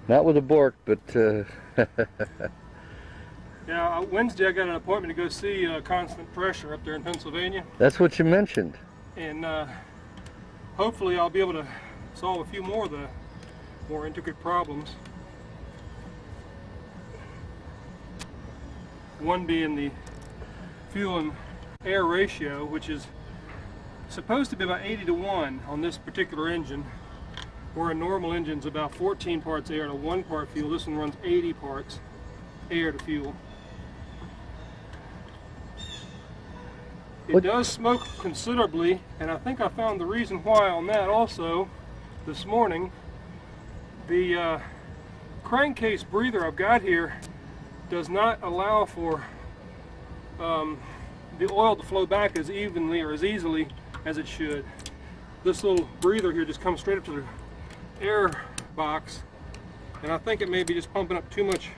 Not with a Bourke, but Yeah, Wednesday I got an appointment to go see Constant Pressure up there in Pennsylvania. that's what you mentioned. And hopefully I'll be able to solve a few more of the more intricate problems. One being the fuel and air ratio, which is supposed to be about 80 to 1 on this particular engine, where a normal engine's about 14 parts air to 1 part fuel. This one runs 80 parts air to fuel. It does smoke considerably, and I think I found the reason why on that also this morning. The crankcase breather I've got here does not allow for the oil to flow back as evenly or as easily as it should. This little breather here just comes straight up to the air box, and I think it may be just pumping up too much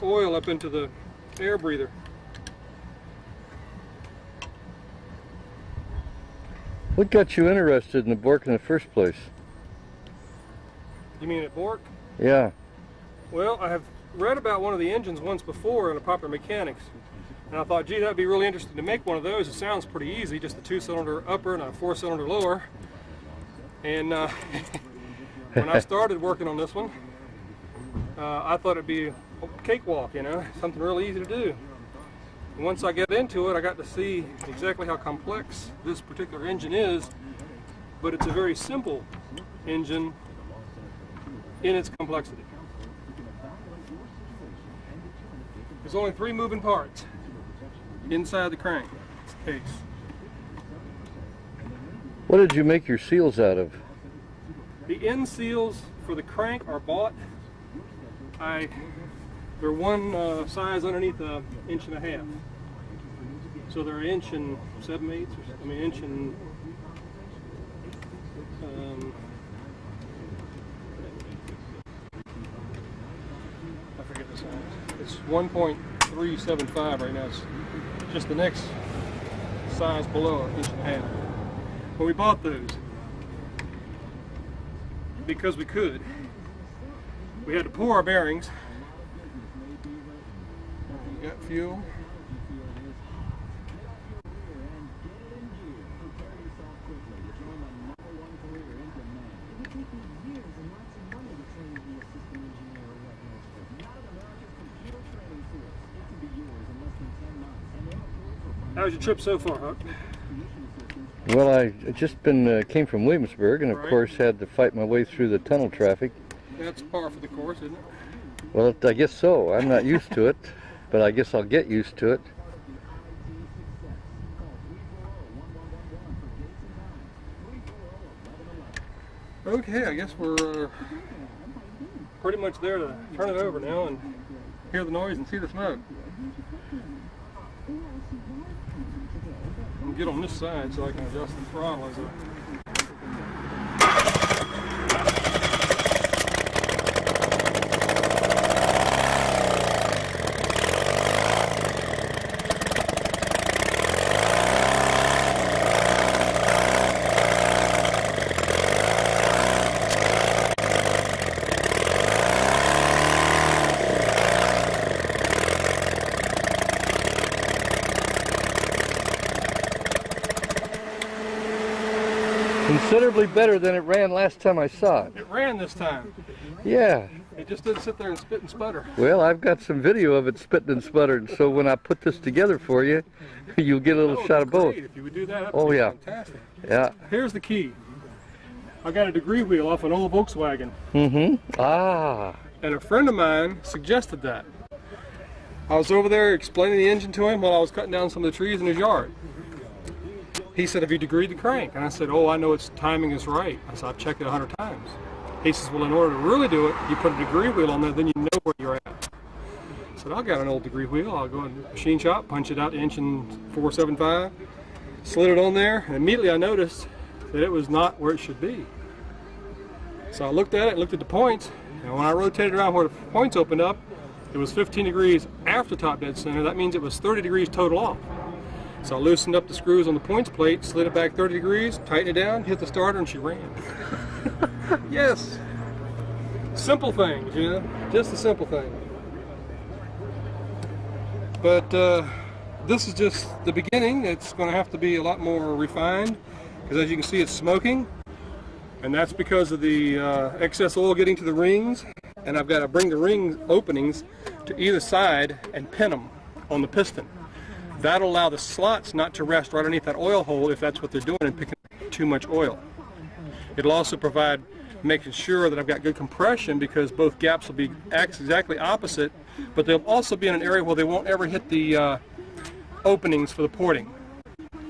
oil up into the air breather. What got you interested in the Bourke in the first place? You mean at Bourke? Yeah. Well, I have read about one of the engines once before in a Popular Mechanics, and I thought, gee, that'd be really interesting to make one of those. It sounds pretty easy, just a 2-cylinder upper and a 4-cylinder lower. And when I started working on this one, I thought it'd be a cakewalk, you know, something really easy to do. And once I get into it, I got to see exactly how complex this particular engine is, but it's a very simple engine in its complexity. There's only 3 moving parts inside the crank case. What did you make your seals out of? The end seals for the crank are bought. They're one size underneath an 1.5 inches. So they're 1 inch and 7/8, I mean 1 inch and I forget the size. It's 1.375 right now. It's just the next size below 1.5 inches. But we bought those because we could. We had to pour our bearings. We got fuel. How's your trip so far, Huck? Well, I just came from Williamsburg, and of Right. course had to fight my way through the tunnel traffic. That's par for the course, isn't it? Well, I guess so. I'm not used to it, but I guess I'll get used to it. Okay, I guess we're pretty much there to turn it over now and hear the noise and see the smoke. Get on this side so I can adjust the throttle as a Considerably better than it ran last time I saw it. It ran this time. Yeah. It just didn't sit there and spit and sputter. Well, I've got some video of it spitting and sputtering, so when I put this together for you, you'll get a little shot of both. Great. If you would do that, that'd Oh, be yeah. fantastic. Yeah. Here's the key. I got a degree wheel off an old Volkswagen, Mm-hmm. Ah. and a friend of mine suggested that. I was over there explaining the engine to him while I was cutting down some of the trees in his yard. He said, have you degreed the crank? And I said, oh, I know its timing is right. I said, I've checked it 100 times. He says, well, in order to really do it, you put a degree wheel on there, then you know where you're at. I said, I've got an old degree wheel. I'll go in the machine shop, punch it out to 1 475, inch, slid it on there, and immediately I noticed that it was not where it should be. So I looked at it, looked at the points, and when I rotated around where the points opened up, it was 15 degrees after top dead center. That means it was 30 degrees total off. So I loosened up the screws on the points plate, slid it back 30 degrees, tightened it down, hit the starter, and she ran. Yes. simple things, you know, just the simple things. But this is just the beginning. It's going to have to be a lot more refined, because as you can see, it's smoking, and that's because of the excess oil getting to the rings. And I've got to bring the ring openings to either side and pin them on the piston. That'll allow the slots not to rest right underneath that oil hole if that's what they're doing and picking too much oil. It'll also provide making sure that I've got good compression, because both gaps will be exactly opposite, but they'll also be in an area where they won't ever hit the openings for the porting.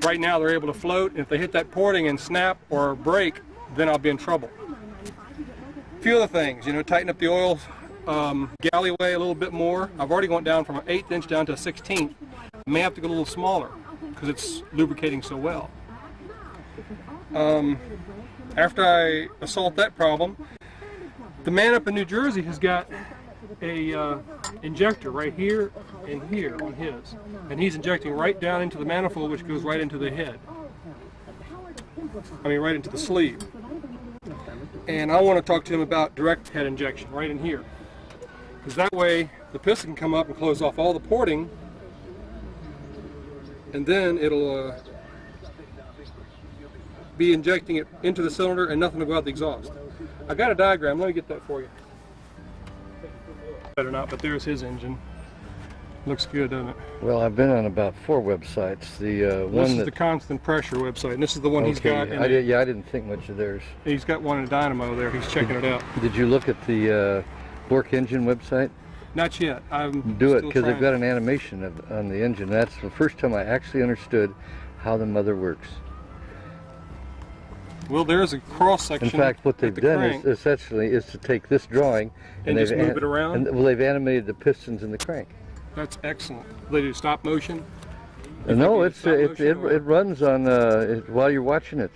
Right now they're able to float, and if they hit that porting and snap or break, then I'll be in trouble. A few other things, you know, tighten up the oil galleyway a little bit more. I've already gone down from an 1/8 inch down to a 1/16. May have to go a little smaller because it's lubricating so well. After I solve that problem, the man up in New Jersey has got a injector right here and here on his, and he's injecting right down into the manifold, which goes right into the head. I mean, right into the sleeve. And I want to talk to him about direct head injection right in here, because that way the piston can come up and close off all the porting, and then it'll be injecting it into the cylinder and nothing will go out the exhaust. I got a diagram, let me get that for you. Better not, but there's his engine. Looks good, doesn't it? Well, I've been on about 4 websites. The one this is the constant pressure website, and this is the one he's got. I didn't think much of theirs. He's got one in a dynamo there. He's checking it out. Did you look at the Bourke engine website? Not yet. Do it, because they've got an animation on the engine. That's the first time I actually understood how the mother works. Well, there's a cross section. In fact, what they've done is essentially is to take this drawing and just move it around. Well, they've animated the pistons and the crank. That's excellent. They do stop motion. No, it runs on while you're watching it.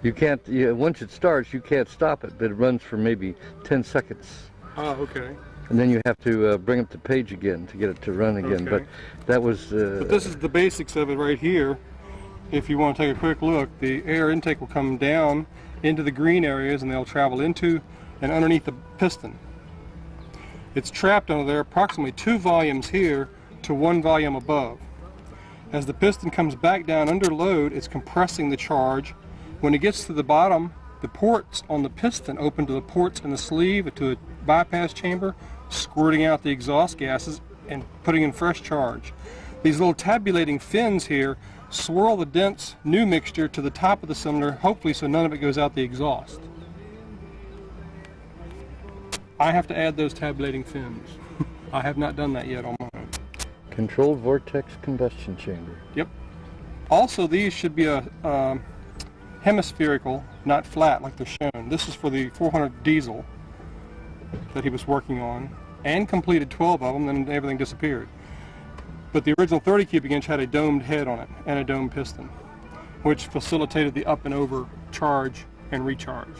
You can't once it starts, you can't stop it, but it runs for maybe 10 seconds. Oh, okay. And then you have to bring up the page again to get it to run again. Okay. But that was. But this is the basics of it right here. If you want to take a quick look, the air intake will come down into the green areas, and they'll travel into and underneath the piston. It's trapped under there approximately 2 volumes here to 1 volume above. As the piston comes back down under load, it's compressing the charge. When it gets to the bottom, the ports on the piston open to the ports in the sleeve to a bypass chamber, squirting out the exhaust gases and putting in fresh charge. These little tabulating fins here swirl the dense new mixture to the top of the cylinder, hopefully so none of it goes out the exhaust. I have to add those tabulating fins. I have not done that yet on mine. Controlled vortex combustion chamber. Yep. Also, these should be a hemispherical, not flat like they're shown. This is for the 400 diesel that he was working on, and completed 12 of them, then everything disappeared. But the original 30 cubic inch had a domed head on it and a domed piston, which facilitated the up and over charge and recharge.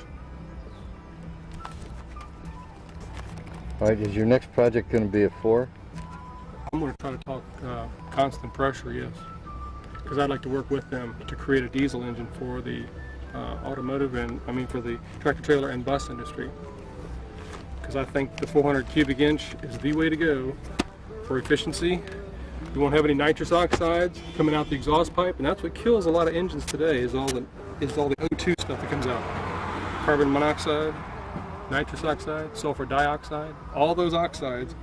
All right, is your next project going to be a 4? I'm going to try to talk constant pressure, yes, because I'd like to work with them to create a diesel engine for the automotive and, for the tractor trailer and bus industry. Because I think the 400 cubic inch is the way to go for efficiency. You won't have any nitrous oxides coming out the exhaust pipe, and that's what kills a lot of engines today, is all the O2 stuff that comes out. Carbon monoxide, nitrous oxide, sulfur dioxide, all those oxides.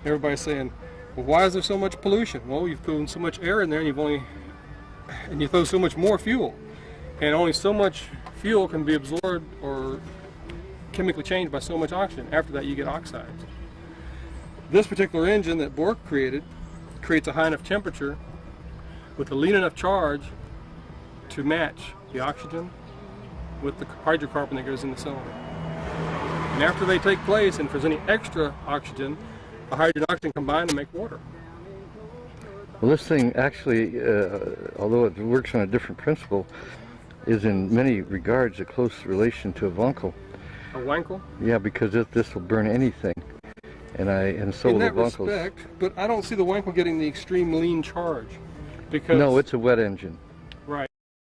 Everybody's saying, well, why is there so much pollution? Well, you've thrown so much air in there, and you throw so much more fuel, and only so much fuel can be absorbed or chemically changed by so much oxygen. After that, you get oxides. This particular engine that Bourke creates a high enough temperature with a lean enough charge to match the oxygen with the hydrocarbon that goes in the cylinder. And after they take place, and if there's any extra oxygen, the hydrogen and oxygen combine to make water. Well, this thing actually, although it works on a different principle, is in many regards a close relation to a Wankel. A Wankel? Yeah, because this will burn anything. And so in will the that Wankels. respect, but I don't see the Wankel getting the extreme lean charge. Because no, it's a wet engine.